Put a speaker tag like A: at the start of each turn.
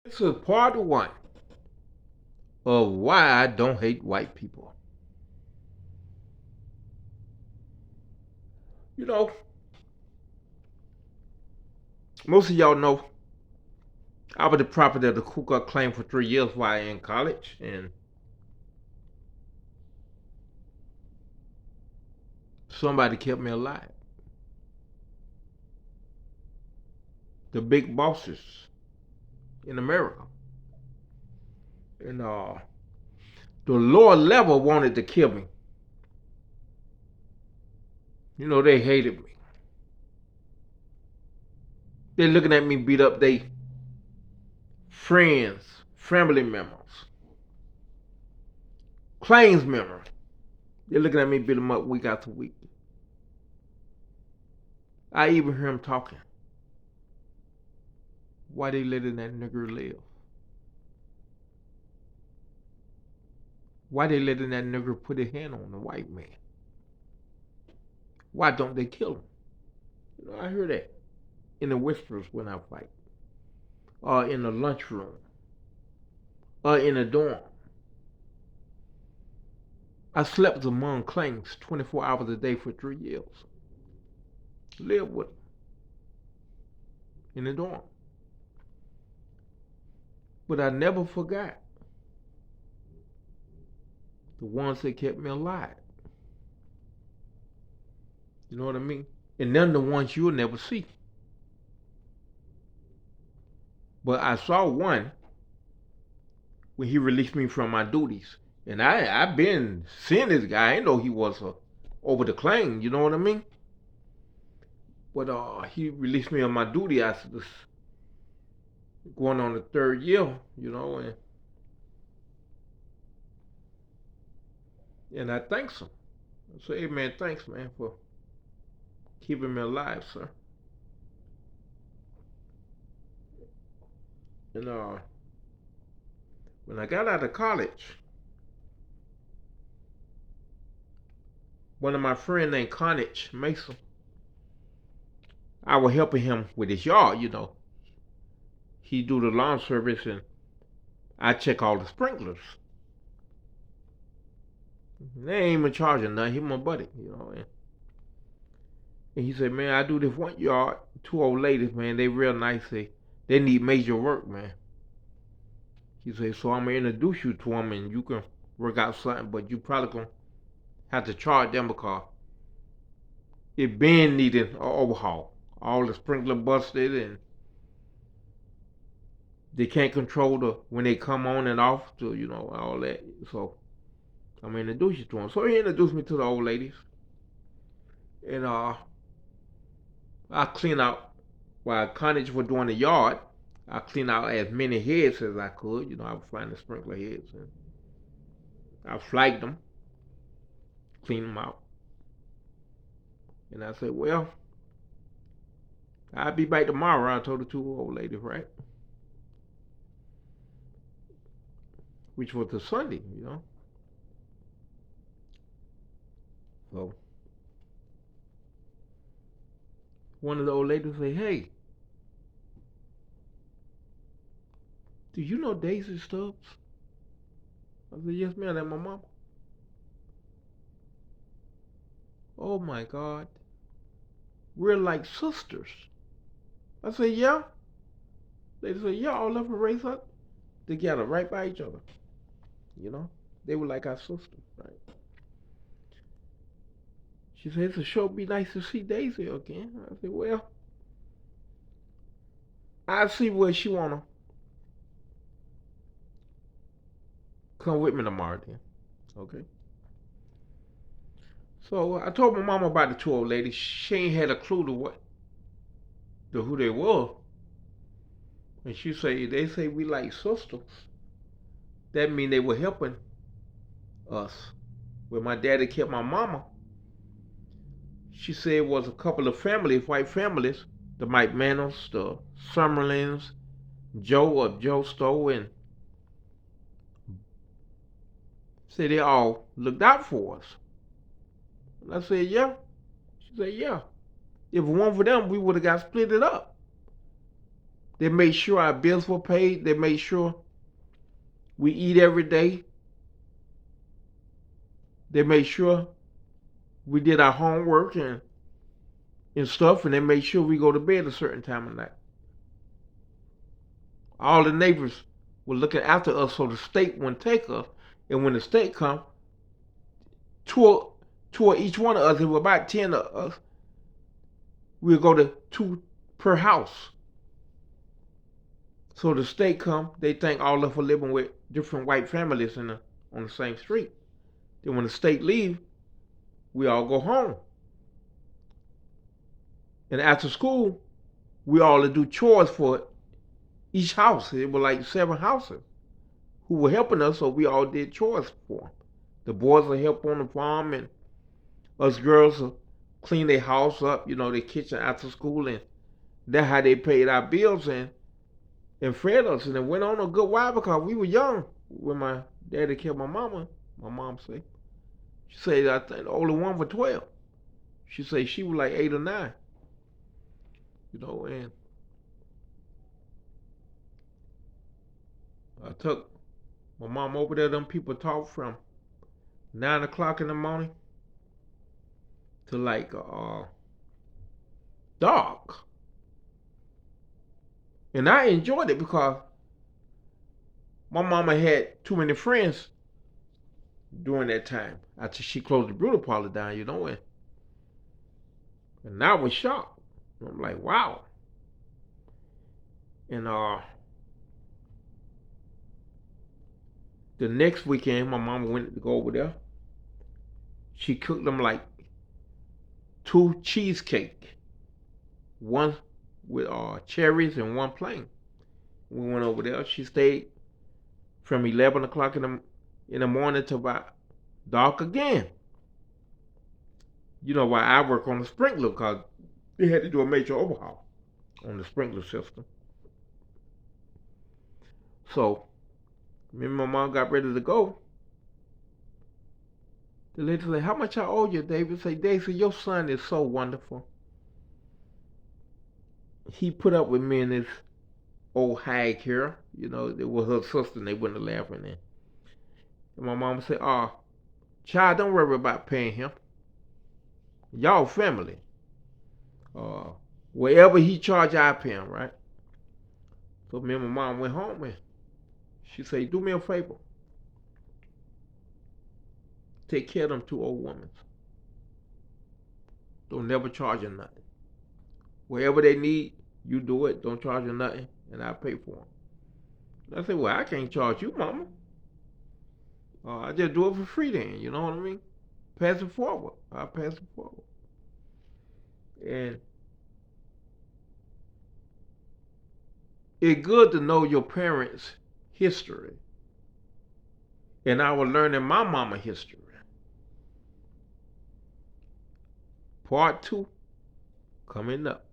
A: This is part one of why I don't hate white people. You know, most of y'all know I was the property of the Ku Klux Klan for 3 years while in college, and somebody kept me alive. The big bosses in America. And the lower level wanted to kill me. You know, they hated me. They looking at me beat up they friends, family members, claims members. They're looking at me beat them up week after week. I even hear them talking. Why they letting that nigger live? Why they letting that nigger put his hand on the white man? Why don't they kill him? You know, I hear that in the whispers when I fight, or in the lunchroom, or in the dorm. I slept among claims 24 hours a day for 3 years. Lived with them in the dorm. But I never forgot the ones that kept me alive. You know what I mean? And they're the ones you'll never see. But I saw one when he released me from my duties. And I've been seeing this guy. I didn't know he was over the claim. You know what I mean? But he released me on my duty. I was going on the third year, you know, and I thanks him. I say, hey man, thanks man for keeping me alive, sir. And when I got out of college, one of my friends named Carnage Mason, I was helping him with his yard, you know. He do the lawn service and I check all the sprinklers. They ain't even charging nothing. He my buddy, you know. And he said, man, I do this one yard. Two old ladies, man, they real nice. They need major work, man. He said, so I'm gonna introduce you to them and you can work out something, but you probably gonna have to charge them because it been needing an overhaul. All the sprinkler busted and they can't control the when they come on and off to all that. So I'm gonna introduce you to them. So he introduced me to the old ladies, and I clean out while Carnage was doing the yard. I clean out as many heads as I could. You know, I would find the sprinkler heads and I flagged them, clean them out, and I said, well, I'll be back tomorrow. I told the two old ladies, right? Which was a Sunday, you know. So one of the old ladies say, hey, do you know Daisy Stubbs? I said, yes, ma'am, that's my mama. Oh my God. We're like sisters. I said, yeah. They said, yeah, all of us raised up together, right by each other. You know? They were like our sisters, right? She said, it's a sure be nice to see Daisy again. I said, well, I see where she wanna come with me tomorrow then. Okay. So I told my mama about the two old ladies. She ain't had a clue to who they were. And she say they say we like sisters. That mean they were helping us. When my daddy kept my mama, she said it was a couple of families, white families, the McManus, the Summerlins, Joe of Joe Stowe, and said they all looked out for us. And I said, yeah. She said, yeah. If it weren't for them, we would have got split it up. They made sure our bills were paid. They made sure we eat every day. They made sure we did our homework and stuff, and they made sure we go to bed a certain time of night. All the neighbors were looking after us so the state wouldn't take us. And when the state come, two of each one of us, there were about 10 of us, we'll go to 2 per house. So the state come, they think all of us are living with different white families on the same street. Then when the state leave, we all go home. And after school, we all do chores for each house. It was like 7 houses who were helping us, so we all did chores for them. The boys will help on the farm, and us girls will clean their house up, their kitchen after school, and that's how they paid our bills and fed us. And it went on a good while because we were young when my daddy killed my mama. My mom said, she said I think the only one was 12. She said she was like 8 or 9, and I took my mom over there. Them people talk from 9 o'clock in the morning to like dark. And I enjoyed it because my mama had too many friends during that time after she closed the beauty parlor down, and I was shocked. I'm like, wow. And the next weekend, my mama went to go over there. She cooked them like 2 cheesecake, one with cherries and one plain. We went over there. She stayed from 11 o'clock in the morning to about dark again. While I work on the sprinkler because they had to do a major overhaul on the sprinkler system. So me and my mom got ready to go. The lady said, how much I owe you, David? Say, David, your son is so wonderful. He put up with me and this old hag here. It was her sister and they wouldn't have laughed in there. And my mom said, child, don't worry about paying him. Y'all family. Wherever he charge, I pay him, right? So me and my mom went home and she said, do me a favor. Take care of them 2 old women. Don't never charge them nothing. Wherever they need, you do it. Don't charge them nothing, and I'll pay for them. And I said, well, I can't charge you, mama. I just do it for free then, you know what I mean? Pass it forward. I'll pass it forward. And it's good to know your parents' history. And I was learning my mama history. Part 2 coming up.